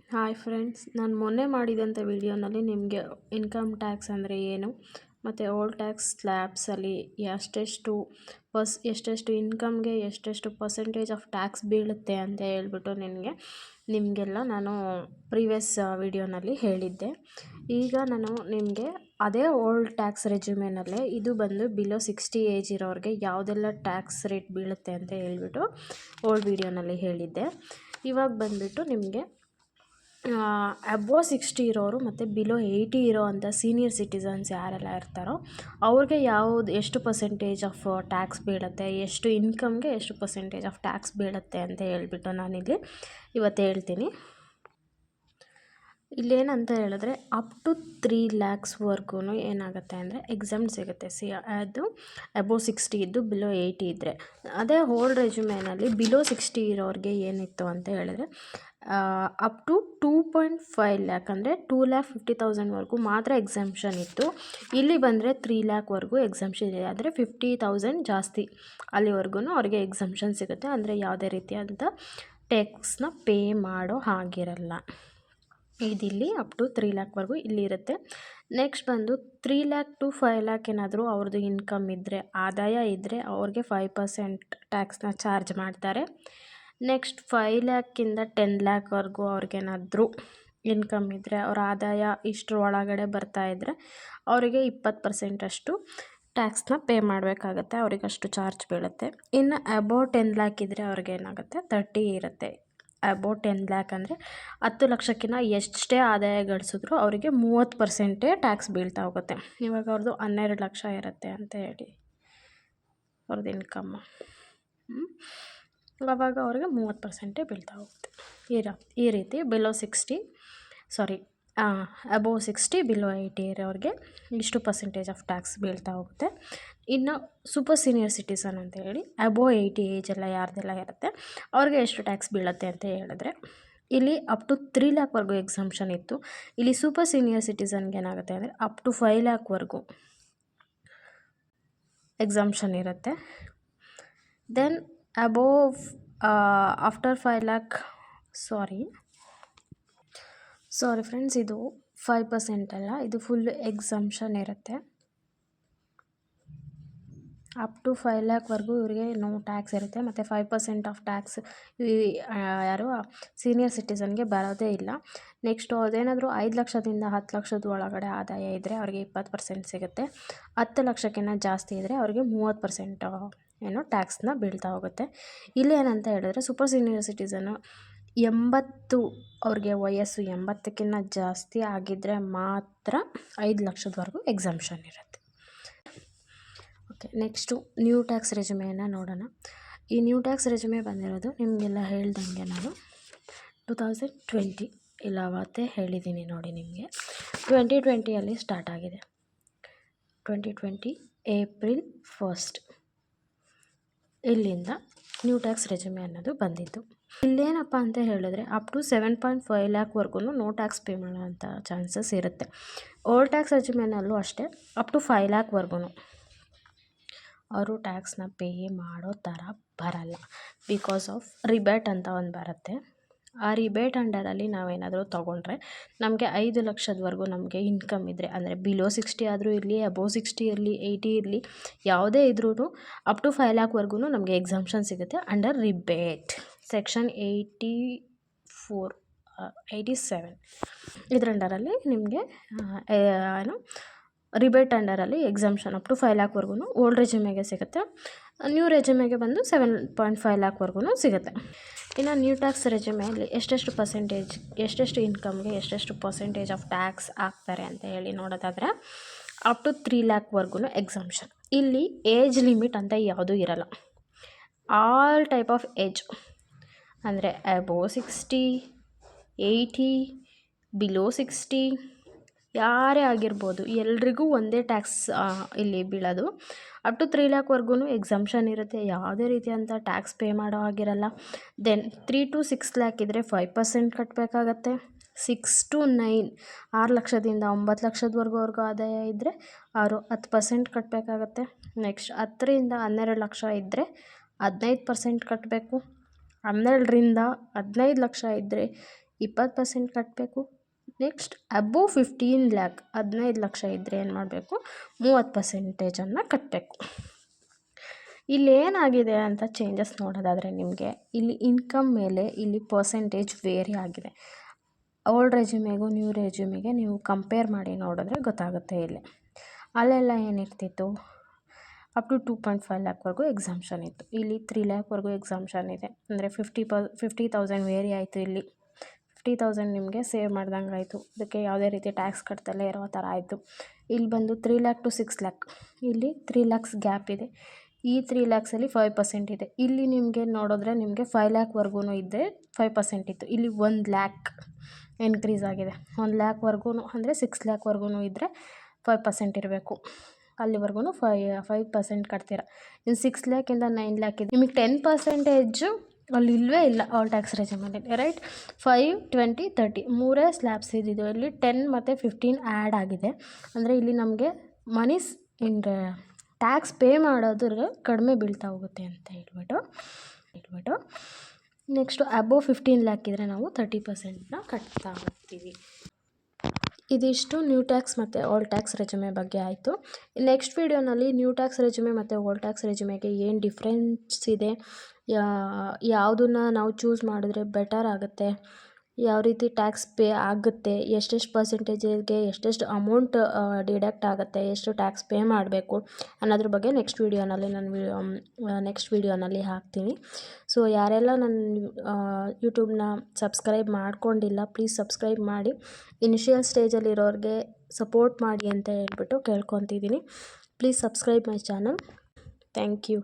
Hi friends, ನಾನು ಮೊನ್ನೆ ಮಾಡಿದಂಥ ವಿಡಿಯೋನಲ್ಲಿ ನಿಮಗೆ ಇನ್ಕಮ್ ಟ್ಯಾಕ್ಸ್ ಅಂದರೆ ಏನು ಮತ್ತು ಓಲ್ಡ್ ಟ್ಯಾಕ್ಸ್ ಸ್ಲ್ಯಾಬ್ಸಲ್ಲಿ ಎಷ್ಟೆಷ್ಟು ಇನ್ಕಮ್ಗೆ ಎಷ್ಟೆಷ್ಟು ಪರ್ಸೆಂಟೇಜ್ ಆಫ್ ಟ್ಯಾಕ್ಸ್ ಬೀಳುತ್ತೆ ಅಂತ ಹೇಳ್ಬಿಟ್ಟು ನಿಮಗೆಲ್ಲ ನಾನು ಪ್ರೀವಿಯಸ್ ವಿಡಿಯೋನಲ್ಲಿ ಹೇಳಿದ್ದೆ. ಈಗ ನಾನು ನಿಮಗೆ ಅದೇ ಓಲ್ಡ್ ಟ್ಯಾಕ್ಸ್ ರೆಜ್ಯೂಮೇನಲ್ಲೇ ಇದು ಬಂದು ಬಿಲೋ 60 ಏಜ್ ಇರೋರಿಗೆ ಯಾವುದೆಲ್ಲ ಟ್ಯಾಕ್ಸ್ ರೇಟ್ ಬೀಳುತ್ತೆ ಅಂತ ಹೇಳ್ಬಿಟ್ಟು ಓಲ್ಡ್ ವಿಡಿಯೋನಲ್ಲಿ ಹೇಳಿದ್ದೆ. ಇವಾಗ ಬಂದುಬಿಟ್ಟು ನಿಮಗೆ ಅಬೋವ್ 60 ಇರೋರು ಮತ್ತು ಬಿಲೋ 80 ಇರೋ ಅಂಥ ಸೀನಿಯರ್ ಸಿಟಿಸನ್ಸ್ ಯಾರೆಲ್ಲ ಇರ್ತಾರೋ ಅವ್ರಿಗೆ ಎಷ್ಟು ಪರ್ಸೆಂಟೇಜ್ ಆಫ್ ಟ್ಯಾಕ್ಸ್ ಬೀಳುತ್ತೆ, ಎಷ್ಟು ಇನ್ಕಮ್ಗೆ ಎಷ್ಟು ಪರ್ಸೆಂಟೇಜ್ ಆಫ್ ಟ್ಯಾಕ್ಸ್ ಬೀಳುತ್ತೆ ಅಂತ ಹೇಳ್ಬಿಟ್ಟು ನಾನಿಲ್ಲಿ ಇವತ್ತು ಹೇಳ್ತೀನಿ. ಇಲ್ಲೇನಂತ ಹೇಳಿದ್ರೆ ಅಪ್ ಟು 3 ಲ್ಯಾಕ್ಸ್ವರೆಗೂ ಏನಾಗುತ್ತೆ ಅಂದರೆ ಎಕ್ಸಾಮ್ ಸಿಗುತ್ತೆ. ಅದು ಅಬೋವ್ 60 ಇದ್ದು ಬಿಲೋ 80 ಇದ್ದರೆ. ಅದೇ ಓಲ್ಡ್ ರೆಜ್ಯೂಮೇನಲ್ಲಿ ಬಿಲೋ 60 ಇರೋರಿಗೆ ಏನಿತ್ತು ಅಂತ ಹೇಳಿದ್ರೆ ಅಪ್ ಟು 2.5 ಲ್ಯಾಕ್ ಅಂದರೆ 2,50,000ವರೆಗೂ ಮಾತ್ರ ಎಕ್ಸಾಮ್ಷನ್ ಇತ್ತು. ಇಲ್ಲಿ ಬಂದರೆ 3 ಲ್ಯಾಕ್ವರೆಗೂ ಎಕ್ಸಾಮ್ಷನ್ ಇದೆ. ಅಂದರೆ 50,000 ಜಾಸ್ತಿ ಅಲ್ಲಿವರೆಗೂ ಅವ್ರಿಗೆ ಎಕ್ಸಾಮ್ಷನ್ ಸಿಗುತ್ತೆ. ಅಂದರೆ ಯಾವುದೇ ರೀತಿಯಾದಂಥ ಟ್ಯಾಕ್ಸ್ನ ಪೇ ಮಾಡೋ ಹಾಗಿರಲ್ಲ. ಇದಿಲ್ಲಿ ಅಪ್ ಟು 3 ಲ್ಯಾಕ್ವರೆಗೂ ಇಲ್ಲಿರುತ್ತೆ. ನೆಕ್ಸ್ಟ್ ಬಂದು 3 ಲ್ಯಾಕ್ ಟು 5 ಲ್ಯಾಕ್ ಏನಾದರೂ ಅವ್ರದ್ದು ಇನ್ಕಮ್ ಇದ್ದರೆ, ಆದಾಯ ಇದ್ದರೆ ಅವ್ರಿಗೆ 5% ಟ್ಯಾಕ್ಸ್ನ ಚಾರ್ಜ್ ಮಾಡ್ತಾರೆ. ನೆಕ್ಸ್ಟ್ 5 ಲ್ಯಾಕಿಂದ 10 ಲ್ಯಾಕ್ವರೆಗೂ ಅವ್ರಿಗೇನಾದರೂ ಇನ್ಕಮ್ ಇದ್ದರೆ, ಅವ್ರ ಆದಾಯ ಇಷ್ಟರ ಒಳಗಡೆ ಬರ್ತಾಯಿದ್ರೆ ಅವರಿಗೆ 20% ಅಷ್ಟು ಟ್ಯಾಕ್ಸ್ನ ಪೇ ಮಾಡಬೇಕಾಗತ್ತೆ. ಅವ್ರಿಗೆ ಅಷ್ಟು ಚಾರ್ಜ್ ಬೀಳುತ್ತೆ. ಇನ್ನು ಅಬೋವ್ 10 ಲ್ಯಾಕ್ ಇದ್ದರೆ ಅವ್ರಿಗೇನಾಗುತ್ತೆ 30 ಇರುತ್ತೆ. ಅಬೋವ್ 10 ಲ್ಯಾಕ್ ಅಂದರೆ 10 ಲಕ್ಷಕ್ಕಿಂತ ಎಷ್ಟೇ ಆದಾಯ ಗಳಿಸಿದ್ರು ಅವರಿಗೆ 30% ಟ್ಯಾಕ್ಸ್ ಬೀಳ್ತಾ ಹೋಗುತ್ತೆ. ಇವಾಗ ಅವ್ರದ್ದು 12 ಲಕ್ಷ ಇರುತ್ತೆ ಅಂತ ಹೇಳಿ ಅವ್ರದ್ದು ಇನ್ಕಮ್ಮು, ಆವಾಗ ಅವ್ರಿಗೆ 30% ಬೀಳ್ತಾ ಹೋಗುತ್ತೆ. ಈ ರೀತಿ ಅಬೋವ್ 60 ಬಿಲೋ 80 ಇರೋರಿಗೆ ಇಷ್ಟು ಪರ್ಸೆಂಟೇಜ್ ಆಫ್ ಟ್ಯಾಕ್ಸ್ ಬೀಳ್ತಾ ಹೋಗುತ್ತೆ. ಇನ್ನು ಸೂಪರ್ ಸೀನಿಯರ್ ಸಿಟಿಸನ್ ಅಂತ ಹೇಳಿ ಅಬೋವ್ 80 ಏಜೆಲ್ಲ ಯಾರ್ದೆಲ್ಲ ಇರುತ್ತೆ ಅವ್ರಿಗೆ ಎಷ್ಟು ಟ್ಯಾಕ್ಸ್ ಬೀಳುತ್ತೆ ಅಂತ ಹೇಳಿದ್ರೆ, ಇಲ್ಲಿ ಅಪ್ ಟು 3 ಲ್ಯಾಕ್ವರೆಗೂ ಎಕ್ಸಾಮ್ಷನ್ ಇತ್ತು. ಇಲ್ಲಿ ಸೂಪರ್ ಸೀನಿಯರ್ ಸಿಟಿಸನ್ಗೆ ಏನಾಗುತ್ತೆ ಅಂದರೆ ಅಪ್ ಟು 5 ಲ್ಯಾಕ್ವರೆಗೂ ಎಕ್ಸಾಮ್ಷನ್ ಇರುತ್ತೆ. Then above after 5 lakh sorry friends, ಇದು 5% ಅಲ್ಲ, ಇದು ಫುಲ್ ಎಕ್ಸಾಮ್ಷನ್ ಇರುತ್ತೆ. ಅಪ್ ಟು 5 ಲ್ಯಾಕ್ವರೆಗೂ ಇವರಿಗೆ ನೋ ಟ್ಯಾಕ್ಸ್ ಇರುತ್ತೆ. ಮತ್ತು 5% ಆಫ್ ಟ್ಯಾಕ್ಸ್ ಯಾರು ಸೀನಿಯರ್ ಸಿಟಿಸನ್ಗೆ ಬರೋದೇ ಇಲ್ಲ. ನೆಕ್ಸ್ಟು ಅದೇನಾದರೂ 5 ಲಕ್ಷದಿಂದ 10 ಲಕ್ಷದ ಒಳಗಡೆ ಆದಾಯ ಇದ್ದರೆ ಅವ್ರಿಗೆ 20% ಸಿಗುತ್ತೆ. 10 ಲಕ್ಷಕ್ಕಿಂತ ಜಾಸ್ತಿ ಇದ್ದರೆ ಅವ್ರಿಗೆ 30% ಟ್ಯಾಕ್ಸ್ನ ಬೀಳ್ತಾ ಹೋಗುತ್ತೆ. ಇಲ್ಲೇನಂತ ಹೇಳಿದ್ರೆ ಸೂಪರ್ ಸೀನಿಯರ್ ಸಿಟಿಸನ್ನು 80 ಅವ್ರಿಗೆ ವಯಸ್ಸು 80ಕ್ಕಿಂತ ಜಾಸ್ತಿ ಆಗಿದ್ದರೆ ಮಾತ್ರ 5 ಲಕ್ಷದವರೆಗೂ ಎಕ್ಸಾಮ್ಷನ್ ಇರುತ್ತೆ. ಓಕೆ, ನೆಕ್ಸ್ಟು ನ್ಯೂ ಟ್ಯಾಕ್ಸ್ ರೆಜ್ಯೂಮೇನ ನೋಡೋಣ. ಈ ನ್ಯೂ ಟ್ಯಾಕ್ಸ್ ರೆಜ್ಯೂಮೇ ಬಂದಿರೋದು ನಿಮಗೆಲ್ಲ ಹೇಳ್ದಂಗೆ ನಾನು 2020 ಇಲ್ಲ ಅವತ್ತೇ ಹೇಳಿದ್ದೀನಿ ನೋಡಿ ನಿಮಗೆ. 2020 ಸ್ಟಾರ್ಟ್ ಆಗಿದೆ. 2020 ಏಪ್ರಿಲ್ 1 ಇಲ್ಲಿಂದ ನ್ಯೂ ಟ್ಯಾಕ್ಸ್ ರೆಜ್ಯೂಮೇ ಅನ್ನೋದು ಬಂದಿದ್ದು. ಇಲ್ಲೇನಪ್ಪ ಅಂತ ಹೇಳಿದ್ರೆ ಅಪ್ ಟು 7.5 ಲ್ಯಾಕ್ವರೆಗೂ ನೋ ಟ್ಯಾಕ್ಸ್ ಪೇ ಮಾಡೋವಂಥ ಚಾನ್ಸಸ್ ಇರುತ್ತೆ. ಓಲ್ಡ್ ಟ್ಯಾಕ್ಸ್ ರೆಜ್ಯೂಮೇನಲ್ಲೂ ಅಷ್ಟೇ ಅಪ್ ಟು 5 ಲ್ಯಾಕ್ವರೆಗೂ ಅವರು ಟ್ಯಾಕ್ಸ್ನ ಪೇ ಮಾಡೋ ಥರ ಬರಲ್ಲ. ಬಿಕಾಸ್ ಆಫ್ ರಿಬೇಟ್ ಅಂತ ಒಂದು ಬರುತ್ತೆ. ಆ ರಿಬೇಟ್ ಅಂಡರಲ್ಲಿ ನಾವೇನಾದರೂ ತೊಗೊಂಡ್ರೆ ನಮಗೆ 5 ಲಕ್ಷದವರೆಗೂ ನಮಗೆ ಇನ್ಕಮ್ ಇದ್ದರೆ, ಅಂದರೆ ಬಿಲೋ 60 ಆದರೂ ಇರಲಿ, ಅಬೋವ್ 60 ಇರಲಿ, 80 ಇರಲಿ, ಯಾವುದೇ ಇದ್ರೂ ಅಪ್ ಟು 5 ಲ್ಯಾಕ್ವರೆಗೂ ನಮಗೆ ಎಕ್ಸಾಮ್ಷನ್ ಸಿಗುತ್ತೆ ಅಂಡರ್ ರಿಬೇಟ್ ಸೆಕ್ಷನ್ 87 ಇದ್ರ ಅಂಡರಲ್ಲಿ ನಿಮಗೆ ರಿಬೇಟ್ ಅಂಡರಲ್ಲಿ ಎಕ್ಸಾಮ್ಷನ್ ಅಪ್ ಟು 5 ಲ್ಯಾಕ್ವರೆಗೂ ಓಲ್ಡ್ ರೆಜ್ಯೂಮೇಗೆ ಸಿಗುತ್ತೆ. ನ್ಯೂ ರೆಜ್ಯೂಮೇಗೆ ಬಂದು 7.5 ಲ್ಯಾಕ್ವರೆಗೂ ಸಿಗುತ್ತೆ. ಇನ್ನು ನ್ಯೂ ಟ್ಯಾಕ್ಸ್ ರೆಜ್ಯೂಮೇಲಿ ಎಷ್ಟೆಷ್ಟು ಇನ್ಕಮ್ಗೆ ಎಷ್ಟೆಷ್ಟು ಪರ್ಸೆಂಟೇಜ್ ಆಫ್ ಟ್ಯಾಕ್ಸ್ ಹಾಕ್ತಾರೆ ಅಂತ ಹೇಳಿ ನೋಡೋದಾದರೆ ಅಪ್ ಟು 3 ಲ್ಯಾಕ್ವರೆಗೂ ಎಕ್ಸಾಮ್ಷನ್. ಇಲ್ಲಿ ಏಜ್ ಲಿಮಿಟ್ ಅಂತ ಯಾವುದೂ ಇರಲ್ಲ. ಆಲ್ ಟೈಪ್ ಆಫ್ ಏಜ್ ಅಂದರೆ ಅಬೋವ್ 60, 80, ಬಿಲೋ 60 ಯಾರೇ ಆಗಿರ್ಬೋದು, ಎಲ್ರಿಗೂ ಒಂದೇ ಟ್ಯಾಕ್ಸ್ ಇಲ್ಲಿ ಬೀಳೋದು. ಅಪ್ ಟು 3 ಲ್ಯಾಕ್ವರೆಗೂ ಎಕ್ಸಾಮ್ಷನ್ ಇರುತ್ತೆ. ಯಾವುದೇ ರೀತಿಯಂಥ ಟ್ಯಾಕ್ಸ್ ಪೇ ಮಾಡೋ ಆಗಿರಲ್ಲ. ದೆನ್ 3 to 6 ಲ್ಯಾಕ್ ಇದ್ದರೆ 5% ಕಟ್ಟಬೇಕಾಗತ್ತೆ. 6 to 9 6 ಲಕ್ಷದಿಂದ 9 ಲಕ್ಷದವರೆಗೂ ಅವ್ರಿಗೂ ಆದಾಯ ಇದ್ದರೆ ಅವರು 10% ಕಟ್ಟಬೇಕಾಗತ್ತೆ. ನೆಕ್ಸ್ಟ್ 10ರಿಂದ 12 ಲಕ್ಷ ಇದ್ದರೆ 15% ಕಟ್ಟಬೇಕು. 12ರಿಂದ 15 ಲಕ್ಷ ಇದ್ದರೆ 20% ಕಟ್ಟಬೇಕು. ನೆಕ್ಸ್ಟ್ ಅಬೋವ್ 15 ಲ್ಯಾಕ್ 15 ಲಕ್ಷ ಇದ್ದರೆ ಏನು ಮಾಡಬೇಕು, 30% ಕಟ್ಟಬೇಕು. ಇಲ್ಲೇನಾಗಿದೆ ಅಂತ ಚೇಂಜಸ್ ನೋಡೋದಾದರೆ ನಿಮಗೆ ಇಲ್ಲಿ ಇನ್ಕಮ್ ಮೇಲೆ ಇಲ್ಲಿ ಪರ್ಸೆಂಟೇಜ್ ವೇರಿ ಆಗಿದೆ. ಓಲ್ಡ್ ರೆಸ್ಯೂಮೆಗೂ ನ್ಯೂ ರೆಸ್ಯೂಮೆಗೆ ನೀವು ಕಂಪೇರ್ ಮಾಡಿ ನೋಡಿದ್ರೆ ಗೊತ್ತಾಗುತ್ತೆ. ಇಲ್ಲಿ ಅಲ್ಲೆಲ್ಲ ಏನಿರ್ತಿತ್ತು, ಅಪ್ ಟು 2.5 ಲ್ಯಾಕ್ವರೆಗೂ ಎಕ್ಸಾಮ್ಷನ್ ಇತ್ತು. ಇಲ್ಲಿ 3 ಲ್ಯಾಕ್ವರೆಗೂ ಎಕ್ಸಾಮ್ಷನ್ ಇದೆ. ಅಂದರೆ 50,000 ವೇರಿ ಆಯಿತು. ಇಲ್ಲಿ 50,000 ನಿಮಗೆ ಸೇವ್ ಮಾಡ್ದಂಗೆ ಆಯಿತು. ಅದಕ್ಕೆ ಯಾವುದೇ ರೀತಿ ಟ್ಯಾಕ್ಸ್ ಕಟ್ತಲೇ ಇರೋ ಥರ ಆಯಿತು. ಇಲ್ಲಿ ಬಂದು 3 ಲ್ಯಾಕ್ ಟು 6 ಲ್ಯಾಕ್, ಇಲ್ಲಿ 3 ಲ್ಯಾಕ್ಸ್ ಗ್ಯಾಪ್ ಇದೆ. ಈ 3 ಲ್ಯಾಕ್ಸಲ್ಲಿ 5% ಇದೆ. ಇಲ್ಲಿ ನಿಮಗೆ ನೋಡಿದ್ರೆ ನಿಮಗೆ 5 ಲ್ಯಾಕ್ವರೆಗೂ ಇದ್ದರೆ 5% ಇತ್ತು. ಇಲ್ಲಿ 1 ಲ್ಯಾಕ್ ಇನ್ಕ್ರೀಸ್ ಆಗಿದೆ. 1 ಲ್ಯಾಕ್ವರೆಗೂ ಅಂದರೆ 6 ಲ್ಯಾಕ್ವರೆಗೂ ಇದ್ದರೆ 5% ಇರಬೇಕು. ಅಲ್ಲಿವರೆಗೂ 5% ಕಟ್ತೀರ. ಇನ್ನು 6 ಲ್ಯಾಕಿಂದ 9 ಲ್ಯಾಕ್ ಇದೆ, ನಿಮಗೆ 10% ಅಲ್ಲಿ ಇಲ್ಲವೇ ಇಲ್ಲ ಆಲ್ ಟ್ಯಾಕ್ಸ್ ರೆಸ್ಯೂಮಲ್ಲಿ, ರೈಟ್. 5, 20, 30 ಮೂರೇ ಸ್ಲ್ಯಾಬ್ಸ್ ಇದ್ದಿದ್ದು. ಇಲ್ಲಿ 10 ಮತ್ತು 15 ಆ್ಯಡ್ ಆಗಿದೆ. ಅಂದರೆ ಇಲ್ಲಿ ನಮಗೆ ಮನೀಸ್ ಟ್ಯಾಕ್ಸ್ ಪೇ ಮಾಡೋದ್ರ ಕಡಿಮೆ ಬೀಳ್ತಾ ಹೋಗುತ್ತೆ ಅಂತ ಹೇಳ್ಬಿಟ್ಟು ನೆಕ್ಸ್ಟು ಅಬೋವ್ 15 ಲ್ಯಾಕ್ ಇದ್ದರೆ ನಾವು 30%ನ ಕಟ್ತಾ ಹೋಗ್ತೀವಿ. ಇದಿಷ್ಟು ನ್ಯೂ ಟ್ಯಾಕ್ಸ್ ಮತ್ತು ಓಲ್ಡ್ ಟ್ಯಾಕ್ಸ್ ರೆಸ್ಯೂಮೆ ಬಗ್ಗೆ ಆಯಿತು. ನೆಕ್ಸ್ಟ್ ವೀಡಿಯೋನಲ್ಲಿ ನ್ಯೂ ಟ್ಯಾಕ್ಸ್ ರೆಸ್ಯೂಮೆ ಮತ್ತು ಓಲ್ಡ್ ಟ್ಯಾಕ್ಸ್ ರೆಸ್ಯೂಮೆಗೆ ಏನು ಡಿಫ್ರೆನ್ಸ್ ಇದೆ, ಯಾವುದನ್ನು ನಾವು ಚೂಸ್ ಮಾಡಿದ್ರೆ ಬೆಟರ್ ಆಗುತ್ತೆ, ಯಾವ ರೀತಿ ಟ್ಯಾಕ್ಸ್ ಪೇ ಆಗುತ್ತೆ, ಎಷ್ಟೆಷ್ಟು ಪರ್ಸೆಂಟೇಜಿಗೆ ಎಷ್ಟೆಷ್ಟು ಅಮೌಂಟ್ ಡಿಡಕ್ಟ್ ಆಗುತ್ತೆ, ಎಷ್ಟು ಟ್ಯಾಕ್ಸ್ ಪೇ ಮಾಡಬೇಕು ಅನ್ನೋದ್ರ ಬಗ್ಗೆ ನೆಕ್ಸ್ಟ್ ವೀಡಿಯೋನಲ್ಲಿ ಹಾಕ್ತೀನಿ. ಸೊ ಯಾರೆಲ್ಲ ನನ್ನ ಯೂಟ್ಯೂಬ್ನ ಸಬ್ಸ್ಕ್ರೈಬ್ ಮಾಡ್ಕೊಂಡಿಲ್ಲ, ಪ್ಲೀಸ್ ಸಬ್ಸ್ಕ್ರೈಬ್ ಮಾಡಿ. ಇನಿಷಿಯಲ್ ಸ್ಟೇಜಲ್ಲಿರೋರಿಗೆ ಸಪೋರ್ಟ್ ಮಾಡಿ ಅಂತ ಹೇಳ್ಬಿಟ್ಟು ಕೇಳ್ಕೊತಿದ್ದೀನಿ. Please subscribe my channel. Thank you.